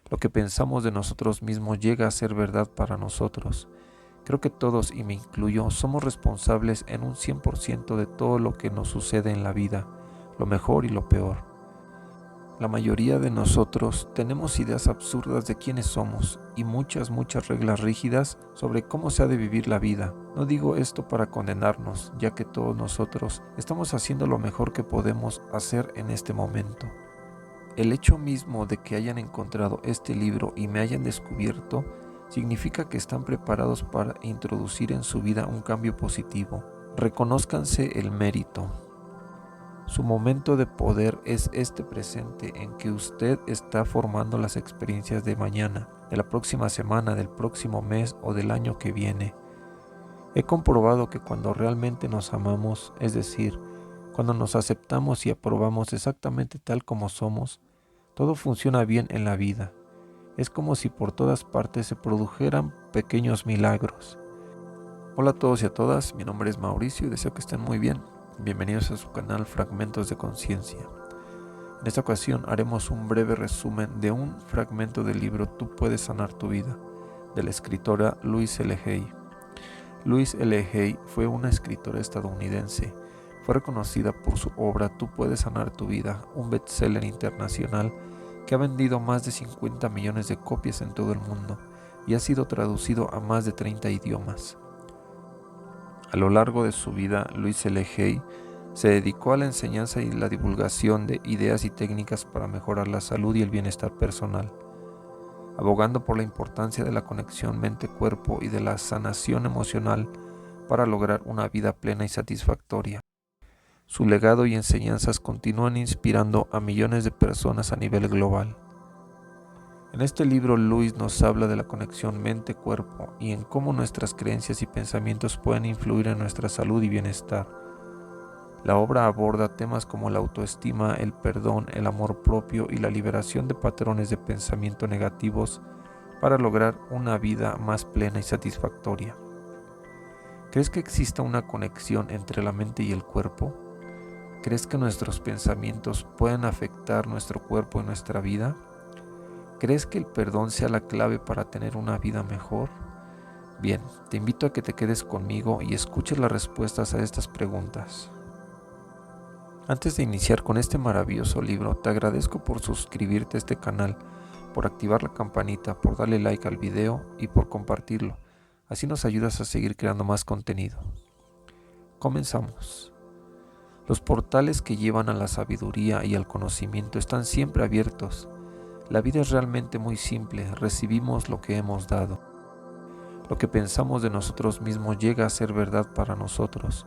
Lo que pensamos de nosotros mismos llega a ser verdad para nosotros. Creo que todos, y me incluyo, somos responsables en un 100% de todo lo que nos sucede en la vida, lo mejor y lo peor. La mayoría de nosotros tenemos ideas absurdas de quiénes somos y muchas reglas rígidas sobre cómo se ha de vivir la vida. No digo esto para condenarnos, ya que todos nosotros estamos haciendo lo mejor que podemos hacer en este momento. El hecho mismo de que hayan encontrado este libro y me hayan descubierto significa que están preparados para introducir en su vida un cambio positivo. Reconózcanse el mérito. Su momento de poder es este presente en que usted está formando las experiencias de mañana, de la próxima semana, del próximo mes o del año que viene. He comprobado que cuando realmente nos amamos, es decir, cuando nos aceptamos y aprobamos exactamente tal como somos, todo funciona bien en la vida. Es como si por todas partes se produjeran pequeños milagros. Hola a todos y a todas, mi nombre es Mauricio y deseo que estén muy bien. Bienvenidos a su canal Fragmentos de Conciencia. En esta ocasión haremos un breve resumen de un fragmento del libro Tú puedes sanar tu vida, de la escritora Louise L. Hay. Louise L. Hay fue una escritora estadounidense. Fue reconocida por su obra Tú puedes sanar tu vida, un bestseller internacional que ha vendido más de 50 millones de copias en todo el mundo y ha sido traducido a más de 30 idiomas. A lo largo de su vida, Louise L. Hay se dedicó a la enseñanza y la divulgación de ideas y técnicas para mejorar la salud y el bienestar personal, abogando por la importancia de la conexión mente-cuerpo y de la sanación emocional para lograr una vida plena y satisfactoria. Su legado y enseñanzas continúan inspirando a millones de personas a nivel global. En este libro, Louise nos habla de la conexión mente-cuerpo y en cómo nuestras creencias y pensamientos pueden influir en nuestra salud y bienestar. La obra aborda temas como la autoestima, el perdón, el amor propio y la liberación de patrones de pensamiento negativos para lograr una vida más plena y satisfactoria. ¿Crees que exista una conexión entre la mente y el cuerpo? ¿Crees que nuestros pensamientos pueden afectar nuestro cuerpo y nuestra vida? ¿Crees que el perdón sea la clave para tener una vida mejor? Bien, te invito a que te quedes conmigo y escuches las respuestas a estas preguntas. Antes de iniciar con este maravilloso libro, te agradezco por suscribirte a este canal, por activar la campanita, por darle like al video y por compartirlo. Así nos ayudas a seguir creando más contenido. Comenzamos. Los portales que llevan a la sabiduría y al conocimiento están siempre abiertos. La vida es realmente muy simple, recibimos lo que hemos dado. Lo que pensamos de nosotros mismos llega a ser verdad para nosotros.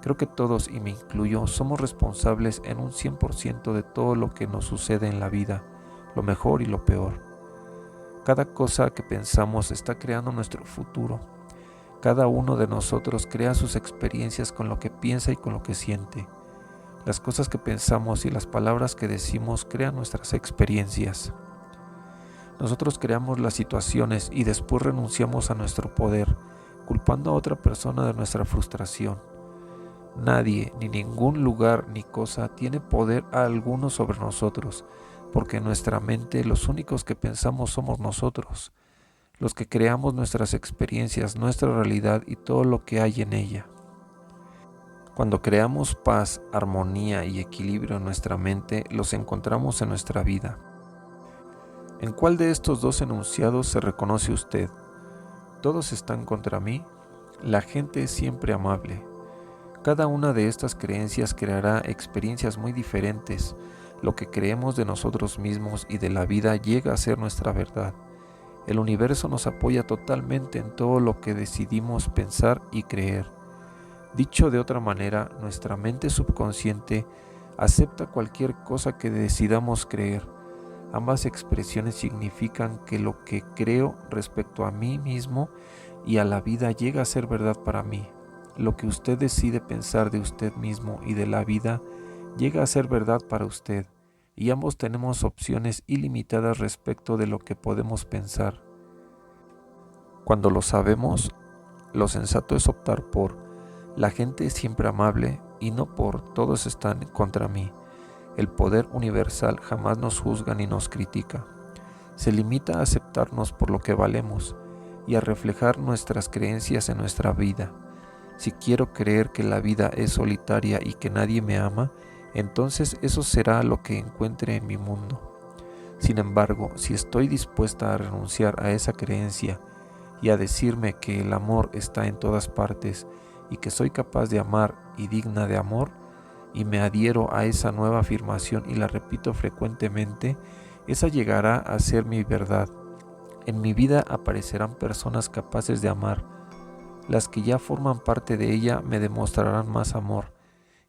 Creo que todos, y me incluyo, somos responsables en un 100% de todo lo que nos sucede en la vida, lo mejor y lo peor. Cada cosa que pensamos está creando nuestro futuro. Cada uno de nosotros crea sus experiencias con lo que piensa y con lo que siente. Las cosas que pensamos y las palabras que decimos crean nuestras experiencias. Nosotros creamos las situaciones y después renunciamos a nuestro poder, culpando a otra persona de nuestra frustración. Nadie, ni ningún lugar ni cosa tiene poder alguno sobre nosotros, porque en nuestra mente los únicos que pensamos somos nosotros, los que creamos nuestras experiencias, nuestra realidad y todo lo que hay en ella. Cuando creamos paz, armonía y equilibrio en nuestra mente, los encontramos en nuestra vida. ¿En cuál de estos dos enunciados se reconoce usted? ¿Todos están contra mí? La gente es siempre amable. Cada una de estas creencias creará experiencias muy diferentes. Lo que creemos de nosotros mismos y de la vida llega a ser nuestra verdad. El universo nos apoya totalmente en todo lo que decidimos pensar y creer. Dicho de otra manera, nuestra mente subconsciente acepta cualquier cosa que decidamos creer. Ambas expresiones significan que lo que creo respecto a mí mismo y a la vida llega a ser verdad para mí. Lo que usted decide pensar de usted mismo y de la vida llega a ser verdad para usted, y ambos tenemos opciones ilimitadas respecto de lo que podemos pensar. Cuando lo sabemos, lo sensato es optar por la gente es siempre amable y no por todos están contra mí. El poder universal jamás nos juzga ni nos critica. Se limita a aceptarnos por lo que valemos y a reflejar nuestras creencias en nuestra vida. Si quiero creer que la vida es solitaria y que nadie me ama, entonces eso será lo que encuentre en mi mundo. Sin embargo, si estoy dispuesta a renunciar a esa creencia y a decirme que el amor está en todas partes y que soy capaz de amar y digna de amor, y me adhiero a esa nueva afirmación y la repito frecuentemente, esa llegará a ser mi verdad. En mi vida aparecerán personas capaces de amar. Las que ya forman parte de ella me demostrarán más amor,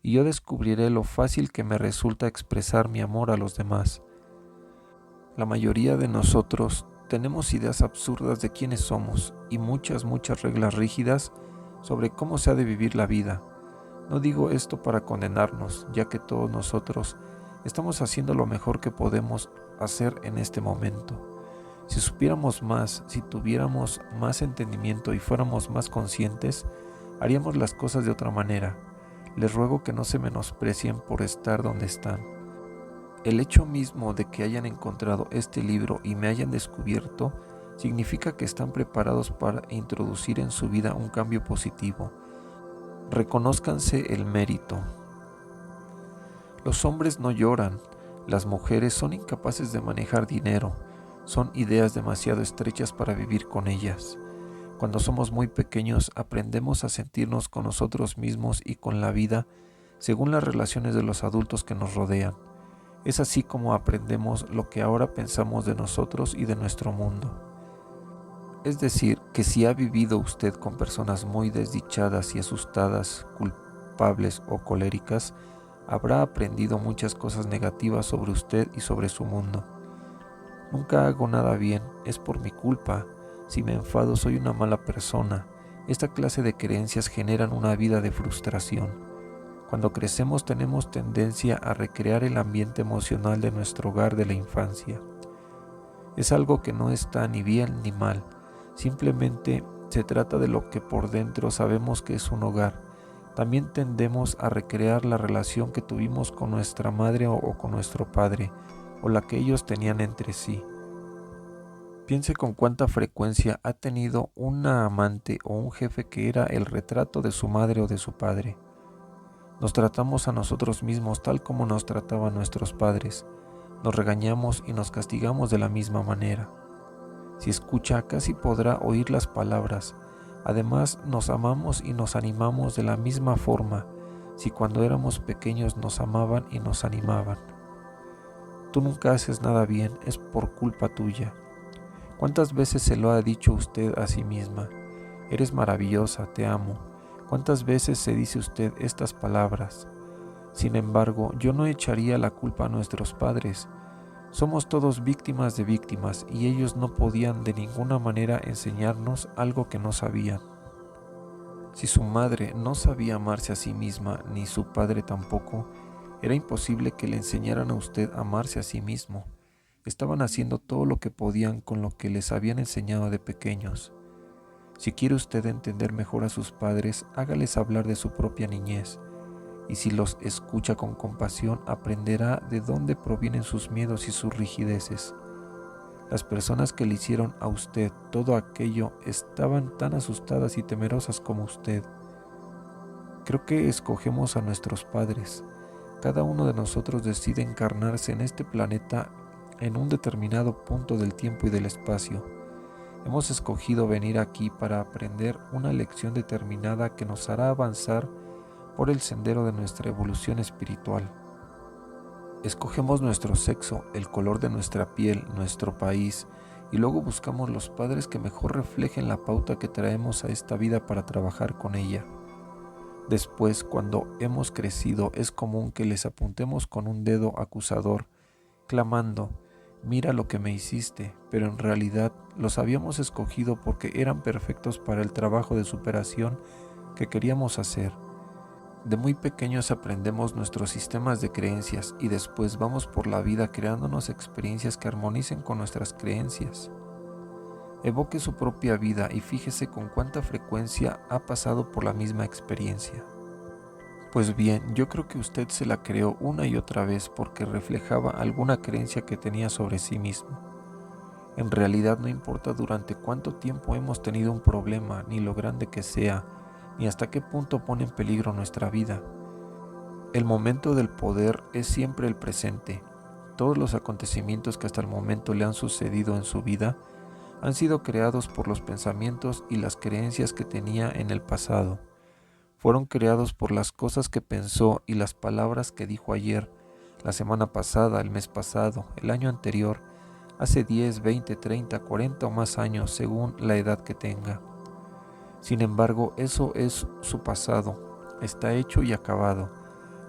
y yo descubriré lo fácil que me resulta expresar mi amor a los demás. La mayoría de nosotros tenemos ideas absurdas de quiénes somos y muchas reglas rígidas sobre cómo se ha de vivir la vida. No digo esto para condenarnos, ya que todos nosotros estamos haciendo lo mejor que podemos hacer en este momento. Si supiéramos más, si tuviéramos más entendimiento y fuéramos más conscientes, haríamos las cosas de otra manera. Les ruego que no se menosprecien por estar donde están. El hecho mismo de que hayan encontrado este libro y me hayan descubierto significa que están preparados para introducir en su vida un cambio positivo. Reconózcanse el mérito. Los hombres no lloran, las mujeres son incapaces de manejar dinero, son ideas demasiado estrechas para vivir con ellas. Cuando somos muy pequeños aprendemos a sentirnos con nosotros mismos y con la vida según las relaciones de los adultos que nos rodean. Es así como aprendemos lo que ahora pensamos de nosotros y de nuestro mundo. Es decir, que si ha vivido usted con personas muy desdichadas y asustadas, culpables o coléricas, habrá aprendido muchas cosas negativas sobre usted y sobre su mundo. Nunca hago nada bien, es por mi culpa. Si me enfado, soy una mala persona. Esta clase de creencias generan una vida de frustración. Cuando crecemos tenemos tendencia a recrear el ambiente emocional de nuestro hogar de la infancia. Es algo que no está ni bien ni mal, simplemente se trata de lo que por dentro sabemos que es un hogar. También tendemos a recrear la relación que tuvimos con nuestra madre o con nuestro padre, o la que ellos tenían entre sí. Piense con cuánta frecuencia ha tenido una amante o un jefe que era el retrato de su madre o de su padre. Nos tratamos a nosotros mismos tal como nos trataban nuestros padres. Nos regañamos y nos castigamos de la misma manera. Si escucha, casi podrá oír las palabras. Además, nos amamos y nos animamos de la misma forma, si cuando éramos pequeños nos amaban y nos animaban. Tú nunca haces nada bien, es por culpa tuya. ¿Cuántas veces se lo ha dicho usted a sí misma? Eres maravillosa, te amo. ¿Cuántas veces se dice usted estas palabras? Sin embargo, yo no echaría la culpa a nuestros padres. Somos todos víctimas de víctimas y ellos no podían de ninguna manera enseñarnos algo que no sabían. Si su madre no sabía amarse a sí misma, ni su padre tampoco, era imposible que le enseñaran a usted a amarse a sí mismo. Estaban haciendo todo lo que podían con lo que les habían enseñado de pequeños. Si quiere usted entender mejor a sus padres, hágales hablar de su propia niñez. Y si los escucha con compasión, aprenderá de dónde provienen sus miedos y sus rigideces. Las personas que le hicieron a usted todo aquello estaban tan asustadas y temerosas como usted. Creo que escogemos a nuestros padres. Cada uno de nosotros decide encarnarse en este planeta en un determinado punto del tiempo y del espacio. Hemos escogido venir aquí para aprender una lección determinada que nos hará avanzar por el sendero de nuestra evolución espiritual. Escogemos nuestro sexo, el color de nuestra piel, nuestro país, y luego buscamos los padres que mejor reflejen la pauta que traemos a esta vida para trabajar con ella. Después, cuando hemos crecido, es común que les apuntemos con un dedo acusador, clamando: mira lo que me hiciste, pero en realidad los habíamos escogido porque eran perfectos para el trabajo de superación que queríamos hacer. De muy pequeños aprendemos nuestros sistemas de creencias y después vamos por la vida creándonos experiencias que armonicen con nuestras creencias. Evoque su propia vida y fíjese con cuánta frecuencia ha pasado por la misma experiencia. Pues bien, yo creo que usted se la creó una y otra vez porque reflejaba alguna creencia que tenía sobre sí mismo. En realidad no importa durante cuánto tiempo hemos tenido un problema, ni lo grande que sea, ni hasta qué punto pone en peligro nuestra vida. El momento del poder es siempre el presente. Todos los acontecimientos que hasta el momento le han sucedido en su vida han sido creados por los pensamientos y las creencias que tenía en el pasado. Fueron creados por las cosas que pensó y las palabras que dijo ayer, la semana pasada, el mes pasado, el año anterior, hace 10, 20, 30, 40 o más años según la edad que tenga. Sin embargo, eso es su pasado, está hecho y acabado.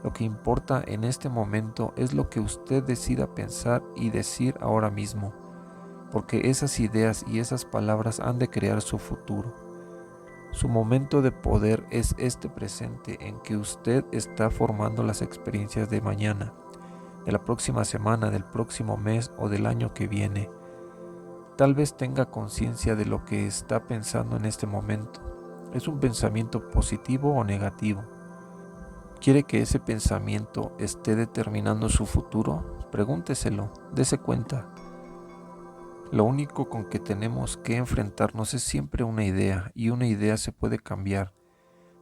Lo que importa en este momento es lo que usted decida pensar y decir ahora mismo, porque esas ideas y esas palabras han de crear su futuro. Su momento de poder es este presente en que usted está formando las experiencias de mañana, de la próxima semana, del próximo mes o del año que viene. Tal vez tenga conciencia de lo que está pensando en este momento. ¿Es un pensamiento positivo o negativo? ¿Quiere que ese pensamiento esté determinando su futuro? Pregúnteselo, dése cuenta. Lo único con que tenemos que enfrentarnos es siempre una idea, y una idea se puede cambiar.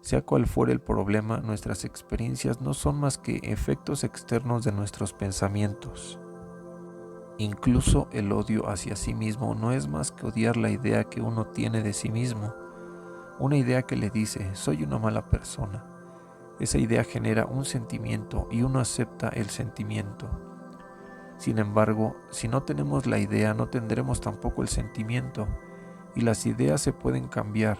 Sea cual fuere el problema, nuestras experiencias no son más que efectos externos de nuestros pensamientos. Incluso el odio hacia sí mismo no es más que odiar la idea que uno tiene de sí mismo. Una idea que le dice, soy una mala persona. Esa idea genera un sentimiento y uno acepta el sentimiento. Sin embargo, si no tenemos la idea, no tendremos tampoco el sentimiento, y las ideas se pueden cambiar.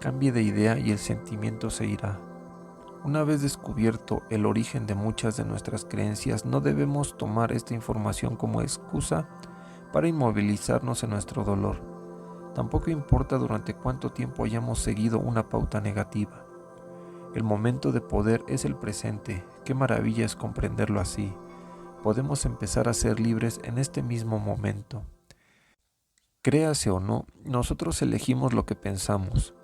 Cambie de idea y el sentimiento se irá. Una vez descubierto el origen de muchas de nuestras creencias, no debemos tomar esta información como excusa para inmovilizarnos en nuestro dolor. Tampoco importa durante cuánto tiempo hayamos seguido una pauta negativa. El momento de poder es el presente. Qué maravilla es comprenderlo así. Podemos empezar a ser libres en este mismo momento. Créase o no, nosotros elegimos lo que pensamos.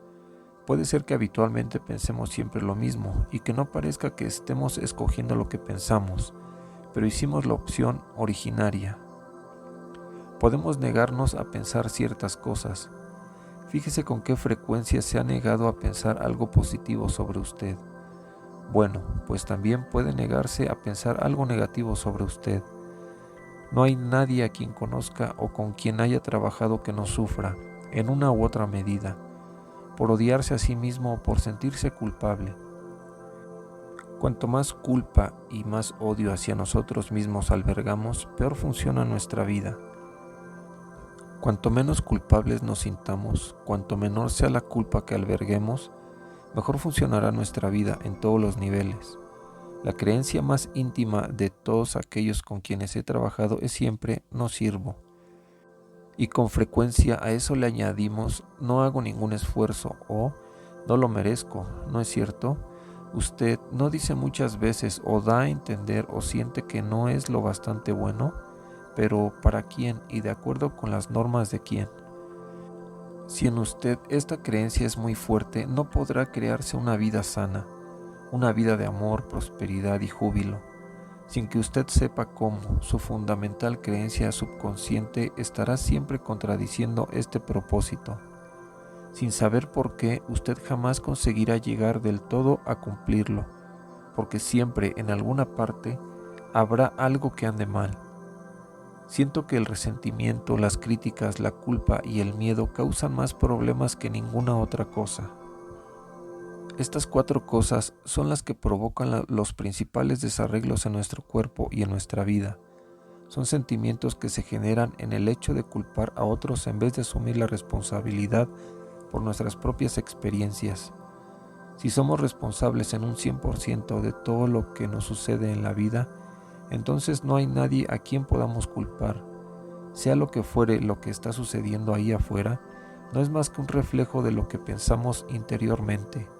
Puede ser que habitualmente pensemos siempre lo mismo y que no parezca que estemos escogiendo lo que pensamos, pero hicimos la opción originaria. Podemos negarnos a pensar ciertas cosas. Fíjese con qué frecuencia se ha negado a pensar algo positivo sobre usted. Bueno, pues también puede negarse a pensar algo negativo sobre usted. No hay nadie a quien conozca o con quien haya trabajado que no sufra, en una u otra medida, por odiarse a sí mismo o por sentirse culpable. Cuanto más culpa y más odio hacia nosotros mismos albergamos, peor funciona nuestra vida. Cuanto menos culpables nos sintamos, cuanto menor sea la culpa que alberguemos, mejor funcionará nuestra vida en todos los niveles. La creencia más íntima de todos aquellos con quienes he trabajado es siempre no sirvo. Y con frecuencia a eso le añadimos no hago ningún esfuerzo o no lo merezco, ¿no es cierto? Usted no dice muchas veces o da a entender o siente que no es lo bastante bueno, pero ¿para quién y de acuerdo con las normas de quién? Si en usted esta creencia es muy fuerte, no podrá crearse una vida sana, una vida de amor, prosperidad y júbilo, sin que usted sepa cómo. Su fundamental creencia subconsciente estará siempre contradiciendo este propósito. Sin saber por qué, usted jamás conseguirá llegar del todo a cumplirlo, porque siempre en alguna parte habrá algo que ande mal. Siento que el resentimiento, las críticas, la culpa y el miedo causan más problemas que ninguna otra cosa. Estas 4 cosas son las que provocan los principales desarreglos en nuestro cuerpo y en nuestra vida. Son sentimientos que se generan en el hecho de culpar a otros en vez de asumir la responsabilidad por nuestras propias experiencias. Si somos responsables en un 100% de todo lo que nos sucede en la vida, entonces no hay nadie a quien podamos culpar. Sea lo que fuere lo que está sucediendo ahí afuera, no es más que un reflejo de lo que pensamos interiormente.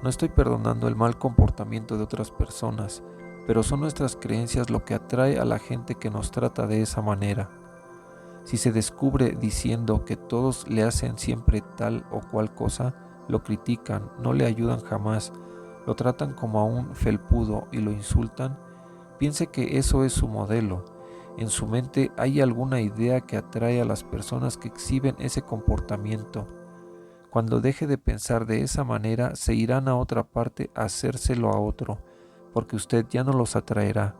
No estoy perdonando el mal comportamiento de otras personas, pero son nuestras creencias lo que atrae a la gente que nos trata de esa manera. Si se descubre diciendo que todos le hacen siempre tal o cual cosa, lo critican, no le ayudan jamás, lo tratan como a un felpudo y lo insultan, piense que eso es su modelo. En su mente hay alguna idea que atrae a las personas que exhiben ese comportamiento. Cuando deje de pensar de esa manera, se irán a otra parte a hacérselo a otro, porque usted ya no los atraerá.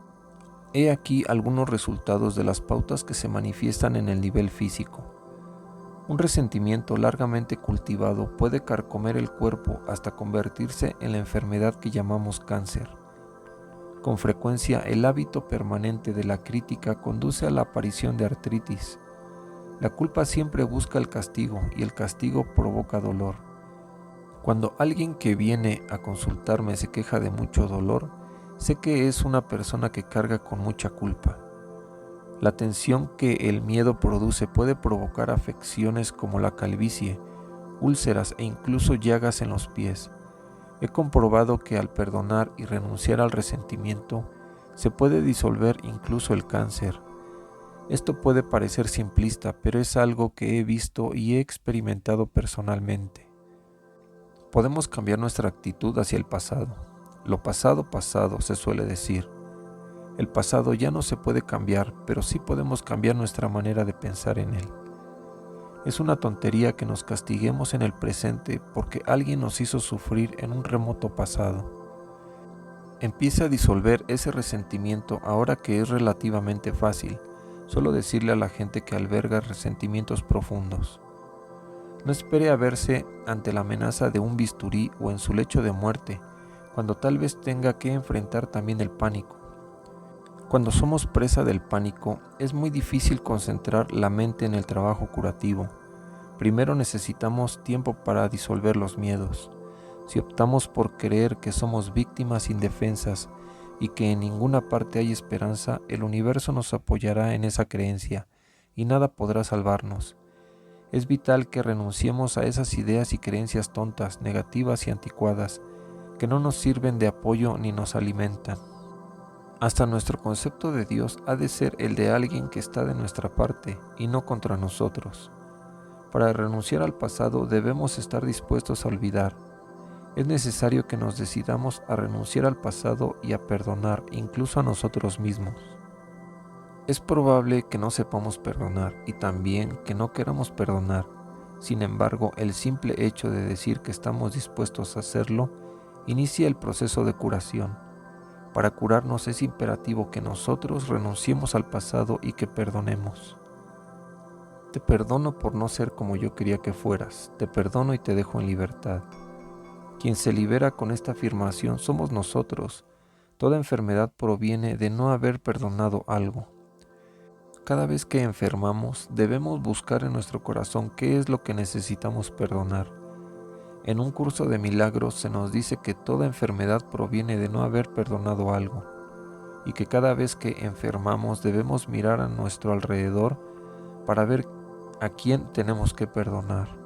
He aquí algunos resultados de las pautas que se manifiestan en el nivel físico. Un resentimiento largamente cultivado puede carcomer el cuerpo hasta convertirse en la enfermedad que llamamos cáncer. Con frecuencia, el hábito permanente de la crítica conduce a la aparición de artritis. La culpa siempre busca el castigo y el castigo provoca dolor. Cuando alguien que viene a consultarme se queja de mucho dolor, sé que es una persona que carga con mucha culpa. La tensión que el miedo produce puede provocar afecciones como la calvicie, úlceras e incluso llagas en los pies. He comprobado que al perdonar y renunciar al resentimiento, se puede disolver incluso el cáncer. Esto puede parecer simplista, pero es algo que he visto y he experimentado personalmente. Podemos cambiar nuestra actitud hacia el pasado. Lo pasado, pasado, se suele decir. El pasado ya no se puede cambiar, pero sí podemos cambiar nuestra manera de pensar en él. Es una tontería que nos castiguemos en el presente porque alguien nos hizo sufrir en un remoto pasado. Empiece a disolver ese resentimiento ahora que es relativamente fácil. Solo decirle a la gente que alberga resentimientos profundos. No espere a verse ante la amenaza de un bisturí o en su lecho de muerte, cuando tal vez tenga que enfrentar también el pánico. Cuando somos presa del pánico, es muy difícil concentrar la mente en el trabajo curativo. Primero necesitamos tiempo para disolver los miedos. Si optamos por creer que somos víctimas indefensas y que en ninguna parte hay esperanza, el universo nos apoyará en esa creencia y nada podrá salvarnos. Es vital que renunciemos a esas ideas y creencias tontas, negativas y anticuadas, que no nos sirven de apoyo ni nos alimentan. Hasta nuestro concepto de Dios ha de ser el de alguien que está de nuestra parte y no contra nosotros. Para renunciar al pasado debemos estar dispuestos a olvidar. Es necesario que nos decidamos a renunciar al pasado y a perdonar incluso a nosotros mismos. Es probable que no sepamos perdonar y también que no queramos perdonar. Sin embargo, el simple hecho de decir que estamos dispuestos a hacerlo inicia el proceso de curación. Para curarnos es imperativo que nosotros renunciemos al pasado y que perdonemos. Te perdono por no ser como yo quería que fueras. Te perdono y te dejo en libertad. Quien se libera con esta afirmación somos nosotros. Toda enfermedad proviene de no haber perdonado algo. Cada vez que enfermamos, debemos buscar en nuestro corazón qué es lo que necesitamos perdonar. En un curso de milagros se nos dice que toda enfermedad proviene de no haber perdonado algo, y que cada vez que enfermamos debemos mirar a nuestro alrededor para ver a quién tenemos que perdonar.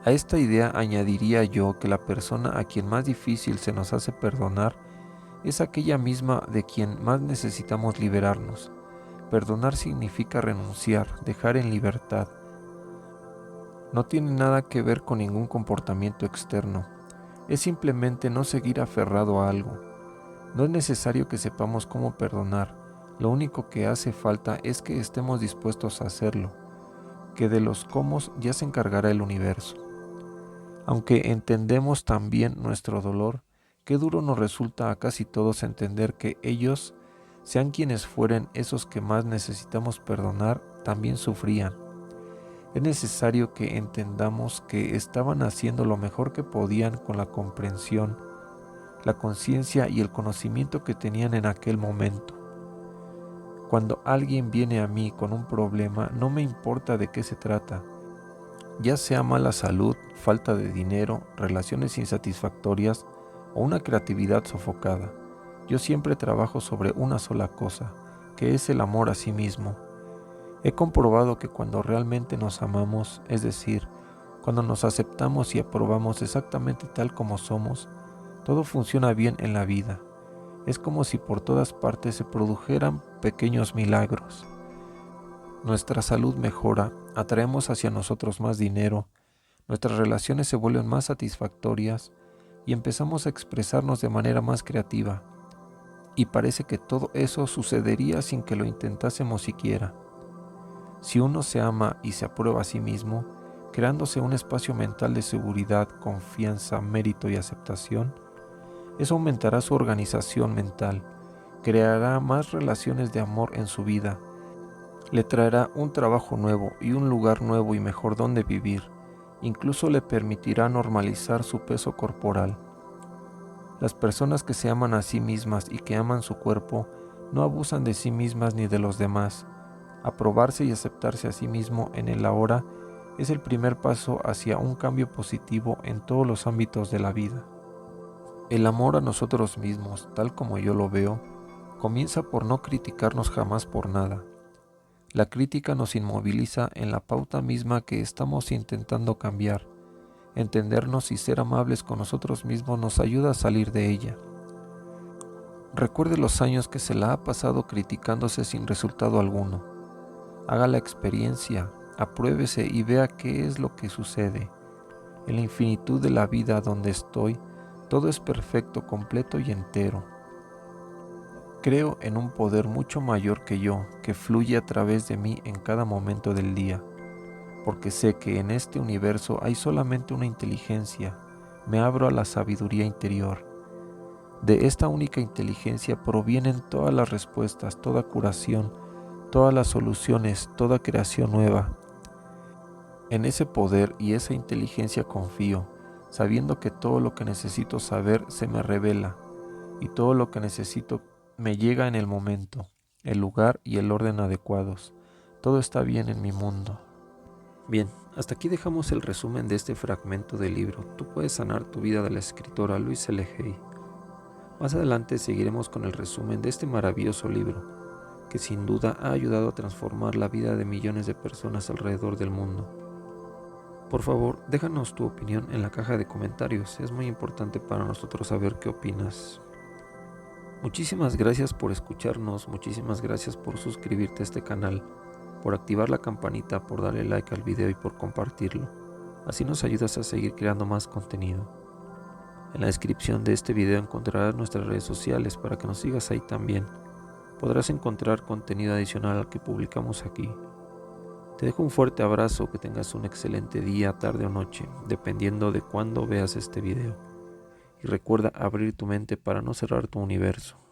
A esta idea añadiría yo que la persona a quien más difícil se nos hace perdonar es aquella misma de quien más necesitamos liberarnos. Perdonar significa renunciar, dejar en libertad. No tiene nada que ver con ningún comportamiento externo. Es simplemente no seguir aferrado a algo. No es necesario que sepamos cómo perdonar. Lo único que hace falta es que estemos dispuestos a hacerlo, que de los cómo ya se encargará el universo. Aunque entendemos también nuestro dolor, qué duro nos resulta a casi todos entender que ellos, sean quienes fueren esos que más necesitamos perdonar, también sufrían. Es necesario que entendamos que estaban haciendo lo mejor que podían con la comprensión, la conciencia y el conocimiento que tenían en aquel momento. Cuando alguien viene a mí con un problema, no me importa de qué se trata, ya sea mala salud, falta de dinero, relaciones insatisfactorias o una creatividad sofocada. Yo siempre trabajo sobre una sola cosa, que es el amor a sí mismo. He comprobado que cuando realmente nos amamos, es decir, cuando nos aceptamos y aprobamos exactamente tal como somos, todo funciona bien en la vida. Es como si por todas partes se produjeran pequeños milagros. Nuestra salud mejora, atraemos hacia nosotros más dinero, nuestras relaciones se vuelven más satisfactorias y empezamos a expresarnos de manera más creativa. y parece que todo eso sucedería sin que lo intentásemos siquiera. Si uno se ama y se aprueba a sí mismo, creándose un espacio mental de seguridad, confianza, mérito y aceptación, eso aumentará su organización mental, creará más relaciones de amor en su vida, le traerá un trabajo nuevo y un lugar nuevo y mejor donde vivir, incluso le permitirá normalizar su peso corporal. Las personas que se aman a sí mismas y que aman su cuerpo no abusan de sí mismas ni de los demás. Aprobarse y aceptarse a sí mismo en el ahora es el primer paso hacia un cambio positivo en todos los ámbitos de la vida. El amor a nosotros mismos, tal como yo lo veo, comienza por no criticarnos jamás por nada. La crítica nos inmoviliza en la pauta misma que estamos intentando cambiar. Entendernos y ser amables con nosotros mismos nos ayuda a salir de ella. Recuerde los años que se la ha pasado criticándose sin resultado alguno. Haga la experiencia, apruébese y vea qué es lo que sucede. En la infinitud de la vida donde estoy, todo es perfecto, completo y entero. Creo en un poder mucho mayor que yo, que fluye a través de mí en cada momento del día. Porque sé que en este universo hay solamente una inteligencia, me abro a la sabiduría interior. De esta única inteligencia provienen todas las respuestas, toda curación, todas las soluciones, toda creación nueva. En ese poder y esa inteligencia confío, sabiendo que todo lo que necesito saber se me revela, y todo lo que necesito me llega en el momento, el lugar y el orden adecuados. Todo está bien en mi mundo. Bien, hasta aquí dejamos el resumen de este fragmento del libro Tú puedes sanar tu vida, de la escritora Louise L. Hay. Más adelante seguiremos con el resumen de este maravilloso libro, que sin duda ha ayudado a transformar la vida de millones de personas alrededor del mundo. Por favor, déjanos tu opinión en la caja de comentarios, es muy importante para nosotros saber qué opinas. Muchísimas gracias por escucharnos, muchísimas gracias por suscribirte a este canal, por activar la campanita, por darle like al video y por compartirlo. Así nos ayudas a seguir creando más contenido. En la descripción de este video encontrarás nuestras redes sociales para que nos sigas ahí también. Podrás encontrar contenido adicional al que publicamos aquí. Te dejo un fuerte abrazo, que tengas un excelente día, tarde o noche, dependiendo de cuándo veas este video. Y recuerda abrir tu mente para no cerrar tu universo.